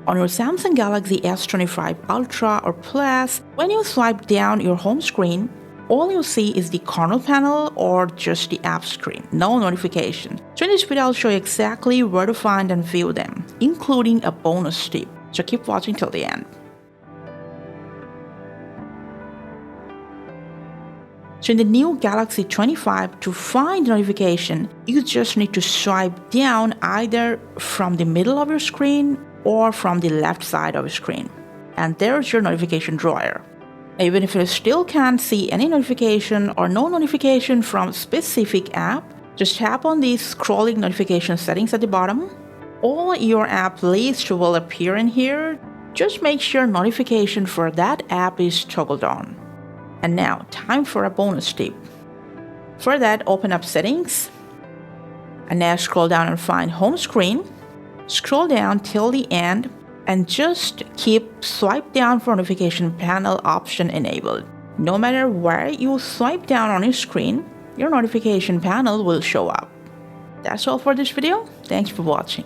On your Samsung Galaxy S25 Ultra or Plus, when you swipe down your home screen, all you see is the kernel panel or just the app screen, no notification. So in this video, I'll show you exactly where to find and view them, including a bonus tip. So keep watching till the end. So in the new Galaxy 25, to find notification, you just need to swipe down either from the middle of your screen or from the left side of your screen. And there's your notification drawer. Even if you still can't see any notification or no notification from a specific app, just tap on the scrolling notification settings at the bottom. All your app list will appear in here. Just make sure notification for that app is toggled on. And now, time for a bonus tip. For that, open up Settings, and now scroll down and find Home Screen. Scroll down till the end, and just keep swipe down for notification panel option enabled. No matter where you swipe down on your screen, your notification panel will show up. That's all for this video. Thanks for watching.